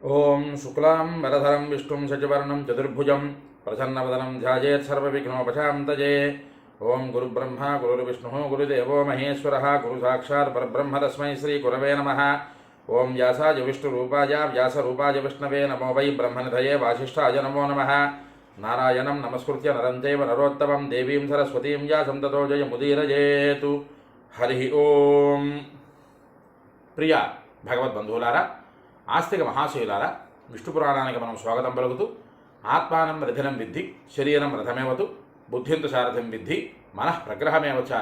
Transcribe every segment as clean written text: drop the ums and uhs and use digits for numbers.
ఓం శుక్లాం వరధరం విష్ణుం శశివర్ణం చతుర్భుజం ప్రసన్నవదనం ధ్యాయేత్ సర్వవిఘ్నోపశాంతయే. ఓం గురుబ్రహ్మ గురుర్విష్ణుః గురుదేవో మహేశ్వరः గురు సాక్షాత్ పరబ్రహ్మ తస్మై శ్రీ గురవే నమః. ఓం వ్యాసాయ విష్ణురూపాయ వ్యాసరూపాయ విష్ణవే నమో వై బ్రహ్మనిధయే వాసిష్ఠాయ నమో నమః. నారాయణం నమస్కృత్య నరం చైవ నరోత్తమం దేవీం సరస్వతీం వ్యాసం తతో జయముదీరయేతు. హరి ఓం. ప్రియ భగవద్బంధువులారా, ఆస్తిక మహాశయులారా, విష్ణు పురాణానికి మనం స్వాగతం పలుకుతూ, ఆత్మానం రథనం విద్ధి శరీరం రథమేవతు బుద్ధింతు సారథం విద్ధి మనః ప్రగ్రహమేవచ.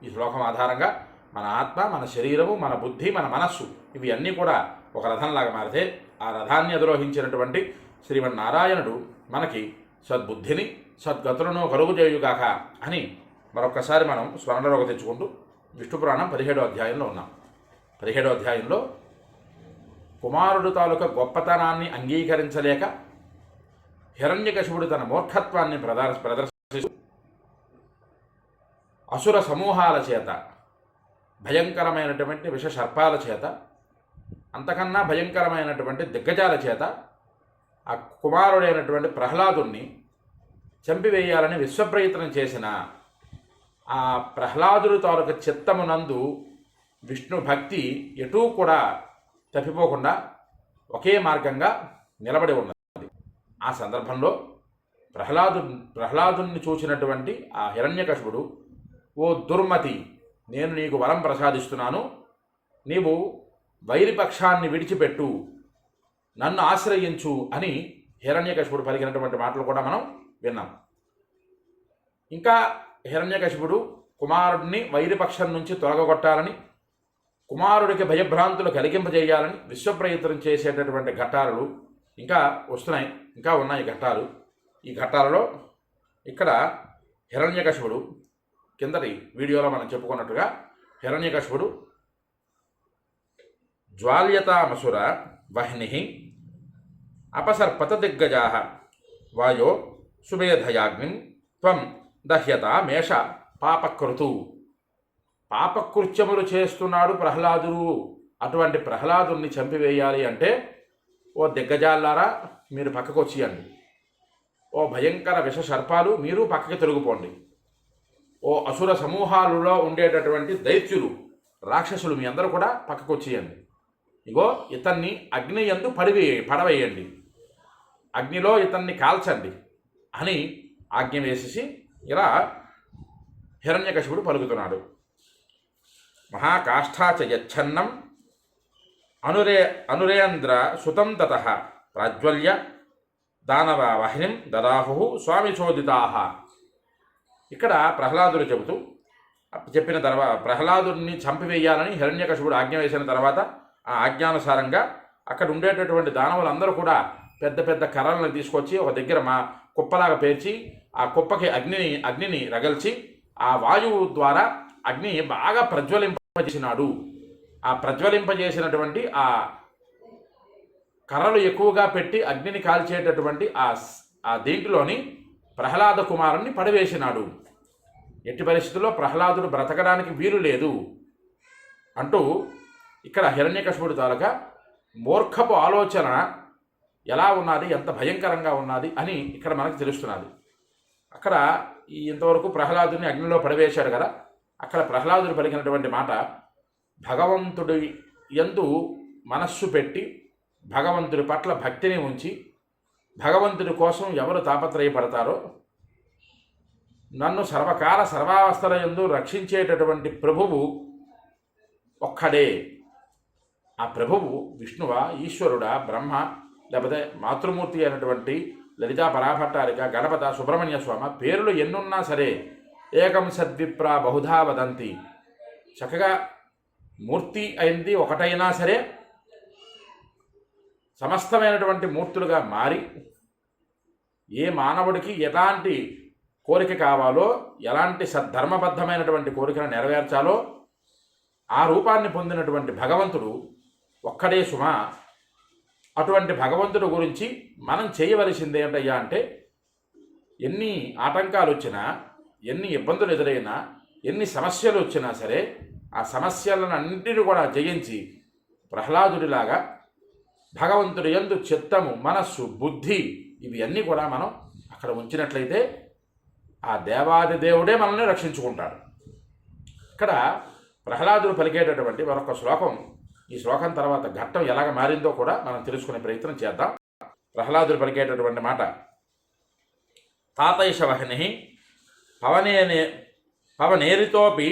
ఈ శ్లోకం ఆధారంగా మన ఆత్మ, మన శరీరము, మన బుద్ధి, మన మనస్సు ఇవి అన్నీ కూడా ఒక రథంలాగా మారితే ఆ రథాన్ని అధిరోహించినటువంటి శ్రీమన్నారాయణుడు మనకి సద్బుద్ధిని సద్గతులను కలుగు చేయుగాక అని మరొక్కసారి మనం స్మరణలోకి తెచ్చుకుంటూ విష్ణు పురాణం 17వ అధ్యాయంలో ఉన్నాం. 17వ అధ్యాయంలో కుమారుడు తాలూకా గొప్పతనాన్ని అంగీకరించలేక హిరణ్యకశిపుడు తన మూర్ఖత్వాన్ని ప్రదర్శిస్తూ అసుర సమూహాల చేత, భయంకరమైనటువంటి విష సర్పాల చేత, అంతకన్నా భయంకరమైనటువంటి దిగ్గజాల చేత ఆ కుమారుడైనటువంటి ప్రహ్లాదుణ్ణి చంపివేయాలని విశ్వప్రయత్నం చేసిన ఆ ప్రహ్లాదుడు తాలూకా చిత్తమునందు విష్ణు భక్తి ఎటూ కూడా తప్పిపోకుండా ఒకే మార్గంగా నిలబడి ఉన్నది. ఆ సందర్భంలో ప్రహ్లాదుని చూసినటువంటి ఆ హిరణ్యకశిపుడు, ఓ దుర్మతి, నేను నీకు వరం ప్రసాదిస్తున్నాను, నీవు వైరిపక్షాన్ని విడిచిపెట్టు, నన్ను ఆశ్రయించు అని హిరణ్యకశిపుడు పలికినటువంటి మాటలు కూడా మనం విన్నాం. ఇంకా హిరణ్యకశిపుడు కుమారుడిని వైరిపక్షం నుంచి తొలగొట్టాలని, కుమారుడికి భయభ్రాంతులు కలిగింపజేయాలని విశ్వప్రయత్నం చేసేటటువంటి ఘట్టాలు ఇంకా వస్తున్నాయి, ఇంకా ఉన్నాయి ఘట్టాలు. ఈ ఘట్టాలలో ఇక్కడ హిరణ్యకశిపుడు, కిందటి వీడియోలో మనం చెప్పుకున్నట్టుగా హిరణ్యకశిపుడు జ్వాల్యతామసుర వహ్ని అపసర్పత దిగ్గజా వాయో సుమేధయాగ్నిం త్వం దహ్యత మేష పాపకృతు. పాపకృత్యములు చేస్తున్నాడు ప్రహ్లాదుడు. అటువంటి ప్రహ్లాదుని చంపివేయాలి అంటే, ఓ దిగ్గజాలారా మీరు పక్కకు వచ్చేయండి, ఓ భయంకర విష సర్పాలు మీరు పక్కకి తొలగిపోండి, ఓ అసుర సమూహాలలో ఉండేటటువంటి దైత్యులు రాక్షసులు మీ అందరూ కూడా పక్కకు వచ్చేయండి, ఇగో ఇతన్ని అగ్ని యందు పడవేయండి, అగ్నిలో ఇతన్ని కాల్చండి అని ఆజ్ఞ వేసేసి ఇలా హిరణ్యకశిపుడు పలుకుతున్నాడు. మహాకాష్ఠాచ యచ్ఛన్నం అనురేంద్ర సుతం తతః ప్రాజ్వల్య దానవాహినిం దదాహు స్వామి చోదితాహ. ఇక్కడ ప్రహ్లాదుడు చెప్పిన తర్వాత, ప్రహ్లాదుడిని చంపివేయాలని హిరణ్యకశిపుడు ఆజ్ఞ వేసిన తర్వాత ఆ ఆజ్ఞానుసారంగా అక్కడ ఉండేటటువంటి దానవులందరూ కూడా పెద్ద పెద్ద కర్రలను తీసుకొచ్చి ఒక దగ్గర కుప్పలాగా పేర్చి ఆ కుప్పకి అగ్నిని రగల్చి ఆ వాయువు ద్వారా అగ్ని బాగా ప్రజ్వలింపజేసినాడు. ఆ ప్రజ్వలింపజేసినటువంటి ఆ కర్రలు ఎక్కువగా పెట్టి అగ్నిని కాల్చేటటువంటి ఆ దీంట్లోని ప్రహ్లాద కుమారుణ్ణి పడవేసినాడు. ఎట్టి పరిస్థితుల్లో ప్రహ్లాదుడు బ్రతకడానికి వీలు లేదు అంటూ ఇక్కడ హిరణ్యకశిపుడు తాలూకా మూర్ఖపు ఆలోచన ఎలా ఉన్నది, ఎంత భయంకరంగా ఉన్నది అని ఇక్కడ మనకు తెలుస్తున్నది. అక్కడ ఇంతవరకు ప్రహ్లాదుని అగ్నిలో పడవేశాడు కదా, అక్కడ ప్రహ్లాదుడు పలికినటువంటి మాట, భగవంతుడి యందు మనస్సు పెట్టి భగవంతుడి పట్ల భక్తిని ఉంచి భగవంతుడి కోసం ఎవరు తాపత్రయపడతారో, నన్ను సర్వకాల సర్వావస్థల యందు రక్షించేటటువంటి ప్రభువు ఒక్కడే. ఆ ప్రభువు విష్ణువా, ఈశ్వరుడా, బ్రహ్మ, లేకపోతే మాతృమూర్తి అయినటువంటి లలితా పరాభట్టారిక, గణపత, సుబ్రహ్మణ్య స్వామి పేర్లు ఎన్నున్నా సరే, ఏకం సద్విప్రా బహుధా వదంతి, చక్కగా మూర్తి అయింది ఒకటైనా సరే సమస్తమైనటువంటి మూర్తులుగా మారి ఏ మానవుడికి ఎలాంటి కోరిక కావాలో, ఎలాంటి సద్ధర్మబద్ధమైనటువంటి కోరికను నెరవేర్చాలో ఆ రూపాన్ని పొందినటువంటి భగవంతుడు ఒక్కడే సుమా. అటువంటి భగవంతుడు గురించి మనం చేయవలసింది ఏంటయ్యా అంటే, ఎన్ని ఆటంకాలు వచ్చినా, ఎన్ని ఇబ్బందులు ఎదురైనా, ఎన్ని సమస్యలు వచ్చినా సరే ఆ సమస్యలను అన్నింటినీ కూడా జయించి ప్రహ్లాదుడిలాగా భగవంతుడి యందు చిత్తము, మనస్సు, బుద్ధి ఇవి అన్నీ కూడా మనం అక్కడ ఉంచినట్లయితే ఆ దేవాది దేవుడే మనల్ని రక్షించుకుంటాడు. ఇక్కడ ప్రహ్లాదుడు పలికేటటువంటి మరొక శ్లోకం, ఈ శ్లోకం తర్వాత ఘట్టం ఎలాగ మారిందో కూడా మనం తెలుసుకునే ప్రయత్నం చేద్దాం. ప్రహ్లాదుడు పలికేటటువంటి మాట: తాతైష వహ్ని పవనేరితోపి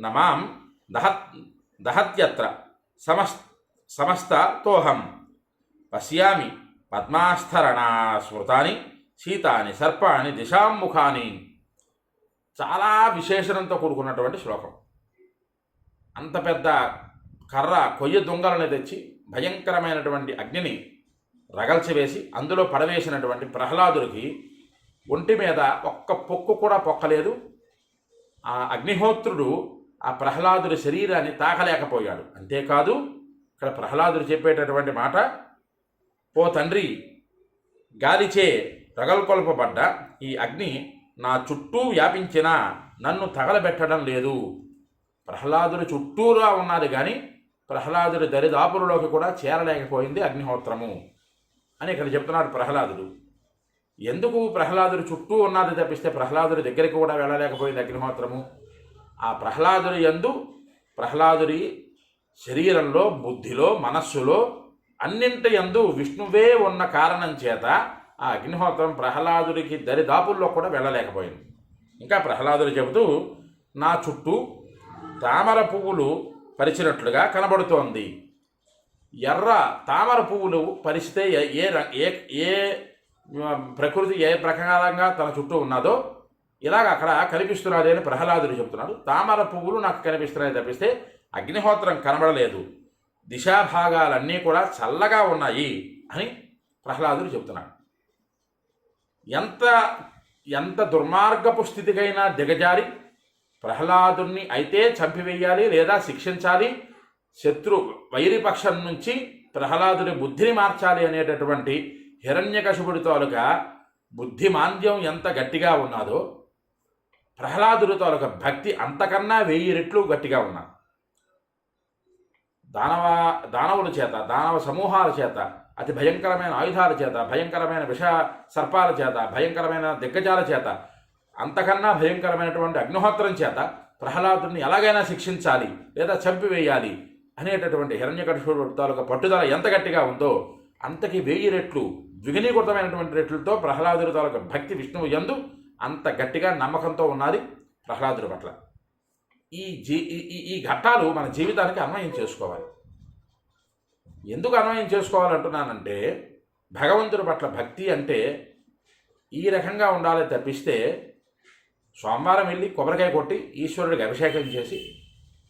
నమాం దహత్యత్ర సమస్తతోహం పశ్యామి పద్మాస్థరణా స్మృతాని శీతాని సర్పాణి దిశాముఖాని. చాలా విశేషణంతో కూడుకున్నటువంటి శ్లోకం. అంత పెద్ద కర్ర కొయ్య దొంగలను తెచ్చి భయంకరమైనటువంటి అగ్నిని రగల్చివేసి అందులో పడవేసినటువంటి ప్రహ్లాదుడికి ఒంటి మీద ఒక్క పొక్కు కూడా పొక్కలేదు. ఆ అగ్నిహోత్రుడు ఆ ప్రహ్లాదుడి శరీరాన్ని తాకలేకపోయాడు. అంతేకాదు ఇక్కడ ప్రహ్లాదుడు చెప్పేటటువంటి మాట: ఓ తండ్రి, గాలిచే రగల్కొల్పబడ్డ ఈ అగ్ని నా చుట్టూ వ్యాపించినా నన్ను తగలబెట్టడం లేదు. ప్రహ్లాదుడి చుట్టూరా ఉన్నది కానీ ప్రహ్లాదుడి దరిదాపులలోకి కూడా చేరలేకపోయింది అగ్నిహోత్రము అని ఇక్కడ చెప్తున్నాడు ప్రహ్లాదుడు. ఎందుకు ప్రహ్లాదుడి చుట్టూ ఉన్నది తప్పిస్తే ప్రహ్లాదుడి దగ్గరికి కూడా వెళ్ళలేకపోయింది అగ్నిహోత్రము? ఆ ప్రహ్లాదుడి యందు, ప్రహ్లాదుడి శరీరంలో, బుద్ధిలో, మనస్సులో అన్నింటి యందు విష్ణువే ఉన్న కారణం చేత ఆ అగ్నిహోత్రం ప్రహ్లాదుడికి దరిదాపుల్లో కూడా వెళ్ళలేకపోయింది. ఇంకా ప్రహ్లాదుడు చెబుతూ, నా చుట్టూ తామర పువ్వులు పరిచినట్లుగా కనబడుతోంది. ఎర్ర తామర పువ్వులు పరిస్తే ఏ ప్రకృతి ఏ ప్రకారంగా తన చుట్టూ ఉన్నదో ఇలాగ అక్కడ కనిపిస్తున్నది అని ప్రహ్లాదుడు చెబుతున్నాడు. తామర పువ్వులు నాకు కనిపిస్తున్నాయి తప్పిస్తే అగ్నిహోత్రం కనబడలేదు. దిశాభాగాలన్నీ కూడా చల్లగా ఉన్నాయి అని ప్రహ్లాదుడు చెబుతున్నాడు. ఎంత దుర్మార్గపు స్థితికైనా దిగజారి ప్రహ్లాదుని అయితే చంపివేయాలి లేదా శిక్షించాలి, వైరిపక్షం నుంచి ప్రహ్లాదుని బుద్ధిని మార్చాలి అనేటటువంటి హిరణ్యకశిపుడి తాలూకా బుద్ధిమాంద్యం ఎంత గట్టిగా ఉన్నదో ప్రహ్లాదుడి తాలూకా భక్తి అంతకన్నా 1000 రెట్లు గట్టిగా ఉన్నది. దానవుల చేత, దానవ సమూహాల చేత, అతి భయంకరమైన ఆయుధాల చేత, భయంకరమైన విష సర్పాల చేత, భయంకరమైన దిగ్గజాల చేత, అంతకన్నా భయంకరమైనటువంటి అగ్నిహోత్రం చేత ప్రహ్లాదుని ఎలాగైనా శిక్షించాలి లేదా చంపివేయాలి అనేటటువంటి హిరణ్యకశిపుడు తాలూకా పట్టుదల ఎంత గట్టిగా ఉందో అంతకి 1000 రెట్లు, ద్విగుణీకృతమైనటువంటి రెట్లతో ప్రహ్లాదుడి తాలూకా భక్తి విష్ణువు యందు అంత గట్టిగా నమ్మకంతో ఉన్నది ప్రహ్లాదుడి పట్ల. ఈ ఘట్టాలు మన జీవితానికి అన్వయం చేసుకోవాలి. ఎందుకు అన్వయం చేసుకోవాలంటున్నానంటే, భగవంతుడి పట్ల భక్తి అంటే ఈ రకంగా ఉండాలి తప్పిస్తే సోమవారం వెళ్ళి కొబ్బరికాయ కొట్టి ఈశ్వరుడికి అభిషేకం చేసి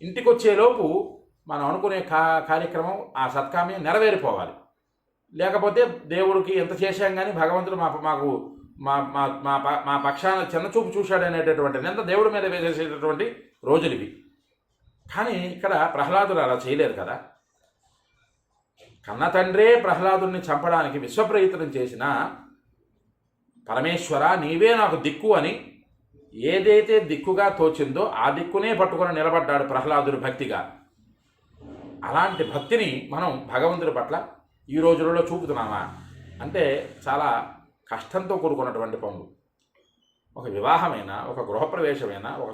ఇంటికి వచ్చేలోపు మనం అనుకునే కార్యక్రమం, ఆ సత్కామ్యం నెరవేరిపోవాలి. లేకపోతే దేవుడికి ఎంత చేశాం కానీ భగవంతుడు మాకు మా పక్షాన చిన్నచూపు చూశాడు అనేటటువంటి నింద దేవుడి మీద వేసేసేటటువంటి రోజులు ఇవి. కానీ ఇక్కడ ప్రహ్లాదుడు అలా చేయలేదు కదా. కన్న తండ్రే ప్రహ్లాదుడిని చంపడానికి విశ్వప్రయత్నం చేసిన పరమేశ్వర నీవే నాకు దిక్కు అని ఏదైతే దిక్కుగా తోచిందో ఆ దిక్కునే పట్టుకొని నిలబడ్డాడు ప్రహ్లాదుడు భక్తిగా. అలాంటి భక్తిని మనం భగవంతుడి పట్ల ఈ రోజులలో చూపుతున్నామా అంటే చాలా కష్టంతో కూడుకున్నటువంటి పనులు. ఒక వివాహమైనా, ఒక గృహప్రవేశమైనా, ఒక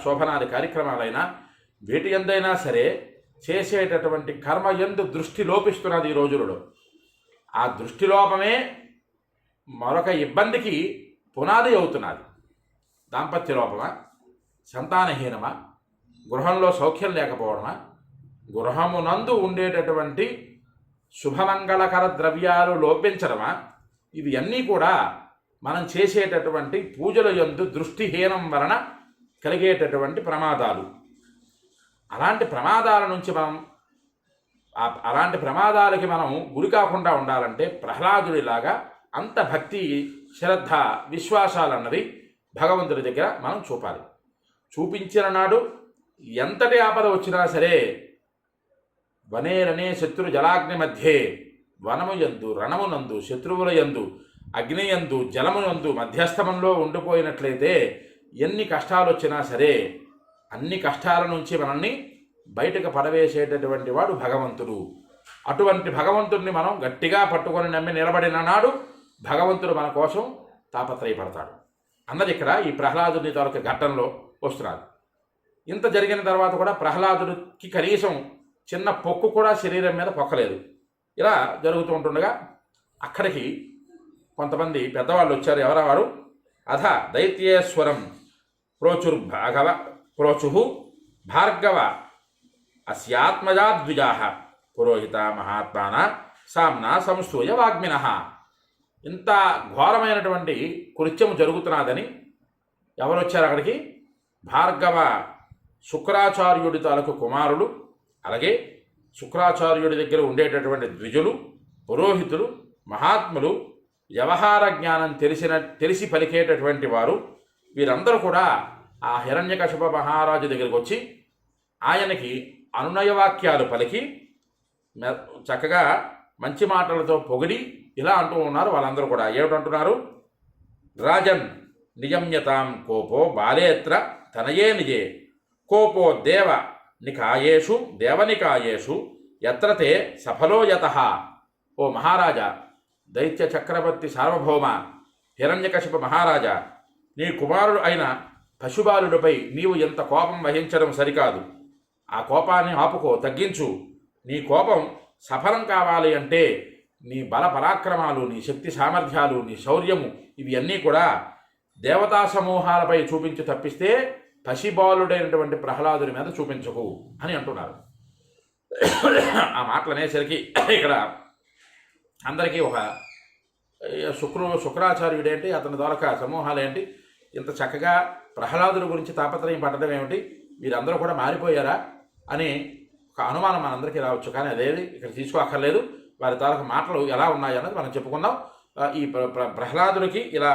శోభనాది కార్యక్రమాలైనా, వీటి ఎందైనా సరే చేసేటటువంటి కర్మ యందు దృష్టి లోపిస్తున్నది ఈ రోజులలో. ఆ దృష్టిలోపమే మరొక ఇబ్బందికి పునాది అవుతున్నది. దాంపత్య లోపమా, సంతానహీనమా, గృహంలో సౌఖ్యం లేకపోవడమా, గృహమునందు ఉండేటటువంటి శుభమంగళకర ద్రవ్యాలు లోపించడమా, ఇవి అన్నీ కూడా మనం చేసేటటువంటి పూజల యందు దృష్టిహీనం వలన కలిగేటటువంటి ప్రమాదాలు. అలాంటి ప్రమాదాల నుంచి అలాంటి ప్రమాదాలకి మనం గురి కాకుండా ఉండాలంటే ప్రహ్లాదుడిలాగా అంత భక్తి, శ్రద్ధ, విశ్వాసాలన్నవి భగవంతుడి దగ్గర మనం చూపాలి. చూపించిన నాడు ఎంతటి ఆపద వచ్చినా సరే వనేరనే శత్రు జలాగ్ని మధ్యే, వనము యందు, రణమునందు, శత్రువుల యందు, అగ్నియందు, జలమునందు మధ్యస్థమంలో ఉండిపోయినట్లయితే ఎన్ని కష్టాలు వచ్చినా సరే అన్ని కష్టాల నుంచి మనల్ని బయటకు పడవేసేటటువంటి వాడు భగవంతుడు. అటువంటి భగవంతుడిని మనం గట్టిగా పట్టుకొని నమ్మి నిలబడిన నాడు భగవంతుడు మన కోసం తాపత్రయపడతాడు అన్నది ఇక్కడ ఈ ప్రహ్లాదుని తాలూకు ఘట్టంలో వస్తున్నారు. ఇంత జరిగిన తర్వాత కూడా ప్రహ్లాదుడికి కనీసం చిన్న పొక్కు కూడా శరీరం మీద పొక్కలేదు. ఇలా జరుగుతూ ఉంటుండగా అక్కడికి కొంతమంది పెద్దవాళ్ళు వచ్చారు. ఎవరా వారు? అథ దైత్యేశ్వరం ప్రోచు భార్గవ అస్యాత్మజాద్విజా పురోహిత మహాత్మాన సామ్నా సంస్థూయ వాగ్మిన. ఇంత ఘోరమైనటువంటి కృత్యము జరుగుతున్నదని ఎవరు వచ్చారు అక్కడికి? భార్గవ శుక్రాచార్యుడి తాలూకు కుమారులు, అలాగే శుక్రాచార్యుడి దగ్గర ఉండేటటువంటి ద్విజులు, పురోహితులు, మహాత్ములు, వ్యవహార జ్ఞానం తెలిసి పలికేటటువంటి వారు, వీరందరూ కూడా ఆ హిరణ్యకశిప మహారాజు దగ్గరికి వచ్చి ఆయనకి అనునయవాక్యాలు పలికి చక్కగా మంచి మాటలతో పొగిడి ఇలా అంటూ ఉన్నారు. వాళ్ళందరూ కూడా ఏమిటంటున్నారు? రాజన్ నిజమ్యతాం కోపో బాలేత్ర తనయే నిజే కోపో దేవనికాయేషు ఎత్రతే సఫలో యతః. ఓ మహారాజా, దైత్య చక్రవర్తి సార్వభౌమ హిరణ్యకశిప మహారాజా, నీ కుమారుడు అయిన పశుబాలుడిపై నీవు ఎంత కోపం వహించడం సరికాదు. ఆ కోపాన్ని ఆపుకో, తగ్గించు. నీ కోపం సఫలం కావాలి అంటే నీ బల పరాక్రమాలు, నీ శక్తి సామర్థ్యాలు, నీ శౌర్యము ఇవి అన్నీ కూడా దేవతా సమూహాలపై చూపించి తప్పిస్తే పసిబాలుడైనటువంటి ప్రహ్లాదుని మీద చూపించకు అని అంటున్నారు. ఆ మాటలు అనేసరికి ఇక్కడ అందరికీ ఒక శుక్రాచార్యుడేంటి, అతని ద్వారా సమూహాలు ఏంటి, ఇంత చక్కగా ప్రహ్లాదుడి గురించి తాపత్రయం పట్టడం ఏమిటి, వీరందరూ కూడా మారిపోయారా అని ఒక అనుమానం మనందరికీ రావచ్చు. కానీ అదేది ఇక్కడ తీసుకోక్కర్లేదు. వారి తాలూకు మాటలు ఎలా ఉన్నాయి అన్నది మనం చెప్పుకుందాం. ఈ ప్రహ్లాదుడికి ఇలా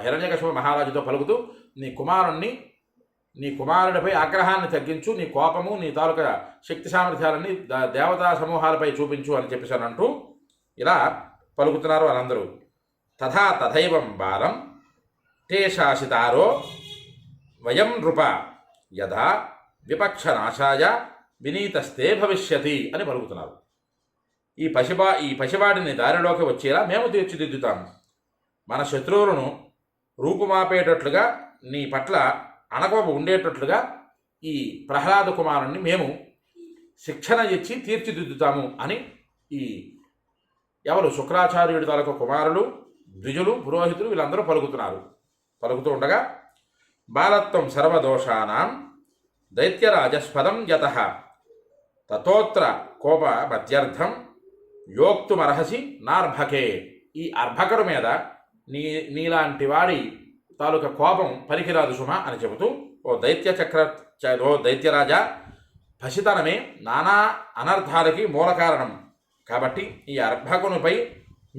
హిరణ్యకశిప మహారాజుతో పలుకుతూ నీ కుమారుడిపై ఆగ్రహాన్ని తగ్గించు, నీ కోపము, నీ తాలూకా శక్తి సామర్థ్యాలన్నీ దేవతా సమూహాలపై చూపించు అని చెప్పేసానంటూ ఇలా పలుకుతున్నారు వాళ్ళందరూ. తథైవం బాలం తే శాసితారో వయం నృప యథా విపక్షనాశాయ వినీతస్తే భవిష్యతి అని పలుకుతున్నారు. ఈ పసివాడిని దారిలోకి వచ్చేలా మేము తీర్చిదిద్దుతాము. మన శత్రువులను రూపుమాపేటట్లుగా, నీ పట్ల అణగవ ఉండేటట్లుగా ఈ ప్రహ్లాద కుమారుణ్ణి మేము శిక్షణ ఇచ్చి తీర్చిదిద్దుతాము అని ఈ ఎవరు శుక్రాచార్యుడి తాలూకు కుమారులు, ద్విజులు, పురోహితులు వీళ్ళందరూ పలుకుతూ ఉండగా బాలత్వం సర్వదోషానాం దైత్యరాజస్పదం యతః తతోత్ర కోప మధ్యర్థం యోక్తుమర్హసి నార్భకే. ఈ అర్భకుడి మీద నీలాంటి వాడి తాలూకా కోపం పనికిరాదు సుమ అని చెబుతూ, ఓ దైత్యరాజా, పసితనమే నానా అనర్థాలకి మూల కారణం. కాబట్టి ఈ అర్భకునిపై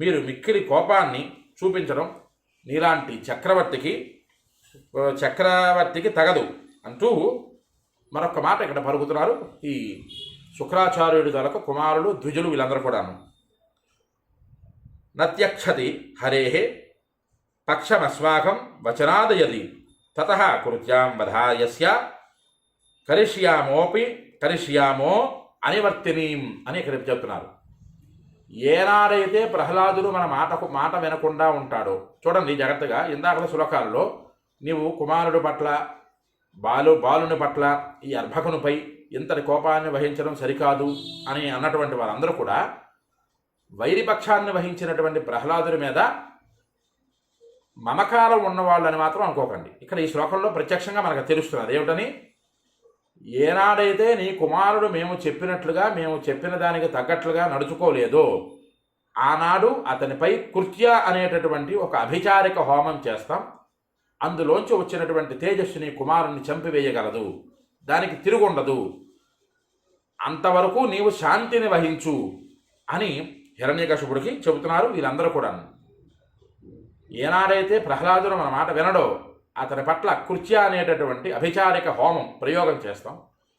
మీరు మిక్కిలి కోపాన్ని చూపించడం నీలాంటి చక్రవర్తికి తగదు అంటూ మరొక మాట ఇక్కడ పలుకుతున్నారు ఈ శుక్రాచార్యుడి తాలూకు కుమారులు, ద్విజులు వీళ్ళందరూ కూడాను. నత్యక్షతి హరేహే పక్షమస్మాకం వచనాదయది తతః కృత్యాం వధాయస్య కరిష్యామో అనివర్తినీం అని ఇక్కడ చెప్తున్నారు. ఏనాడైతే ప్రహ్లాదుడు మన మాట వినకుండా ఉంటాడో, చూడండి జాగ్రత్తగా, ఇందాక శ్లోకాలలో నీవు కుమారుడు పట్ల బాలుని పట్ల ఈ అర్భకునిపై ఇంతటి కోపాన్ని వహించడం సరికాదు అని అన్నటువంటి వారందరూ కూడా వైరిపక్షాన్ని వహించినటువంటి ప్రహ్లాదుడి మీద మమకారం ఉన్నవాళ్ళని మాత్రం అనుకోకండి. ఇక్కడ ఈ శ్లోకంలో ప్రత్యక్షంగా మనకు తెలుస్తున్నది ఏమిటని, ఏనాడైతే నీ కుమారుడు మేము చెప్పిన దానికి తగ్గట్లుగా నడుచుకోలేదో ఆనాడు అతనిపై కృత్య అనేటటువంటి ఒక అభిచారిక హోమం చేస్తాం. అందులోంచి వచ్చినటువంటి తేజస్సుని కుమారుణ్ణి చంపివేయగలదు, దానికి తిరుగుండదు. అంతవరకు నీవు శాంతిని వహించు అని హిరణ్యకశిపుడికి చెబుతున్నారు వీళ్ళందరూ కూడా. ఏనాడైతే ప్రహ్లాదుడు మన మాట వినడో అతని పట్ల కృత్య అనేటటువంటి అభిచారిక హోమం ప్రయోగం చేస్తాం.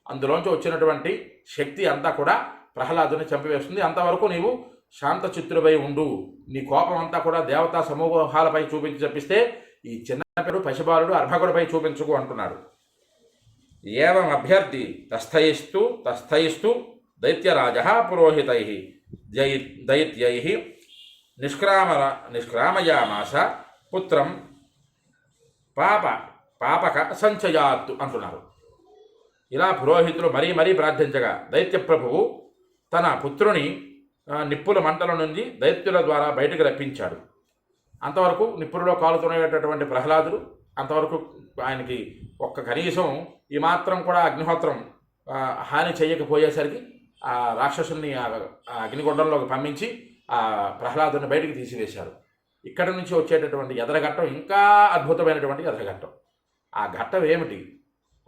అందులోంచి వచ్చినటువంటి శక్తి అంతా కూడా ప్రహ్లాదుని చంపివేస్తుంది. అంతవరకు నీవు శాంత చిత్తుడిపై ఉండు, నీ కోపం అంతా కూడా దేవతా సమూహాలపై చూపించి చెప్పిస్తే ఈ చిన్నపిడు పసిబాలుడు అర్భకుడిపై చూపించుకు అంటున్నాడు. ఏవం అభ్యర్థి తస్థయిస్తూ దైత్యరాజ పురోహితై దైత్యై నిష్క్రామయామాస పుత్రం పాపక సంచయాత్తు అంటున్నారు. ఇలా పురోహితులు మరీ ప్రార్థించగా దైత్య ప్రభువు తన పుత్రుని నిప్పుల మంటల నుండి దైత్యుల ద్వారా బయటకు రప్పించాడు. అంతవరకు నిప్పులలో కాలుతునేటటువంటి ప్రహ్లాదుడు అంతవరకు ఆయనకి కనీసం ఈ మాత్రం కూడా అగ్నిహోత్రం హాని చేయకపోయేసరికి ఆ రాక్షసుని అగ్నిగుండంలోకి పంపించి ఆ ప్రహ్లాదుని బయటికి తీసివేశారు. ఇక్కడ నుంచి వచ్చేటటువంటి ఎదరఘట్టం ఇంకా అద్భుతమైనటువంటి ఎదరఘట్టం. ఆ ఘట్టం ఏమిటి?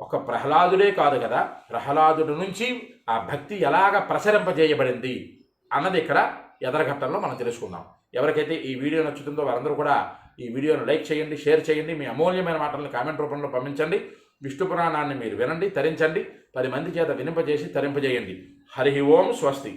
ఒక ప్రహ్లాదుడే కాదు కదా, ప్రహ్లాదుడి నుంచి ఆ భక్తి ఎలాగ ప్రసరింపజేయబడింది అన్నది ఇక్కడ ఎదరఘట్టంలో మనం తెలుసుకుందాం. ఎవరికైతే ఈ వీడియో నచ్చుతుందో వారందరూ కూడా ఈ వీడియోను లైక్ చేయండి, షేర్ చేయండి, మీ అమూల్యమైన మాటలను కామెంట్ రూపంలో పంపించండి. విష్ణు పురాణాన్ని మీరు వినండి, తరించండి, 10 మంది చేత వినింపజేసి తరింపజేయండి. హరి ఓం స్వస్తి.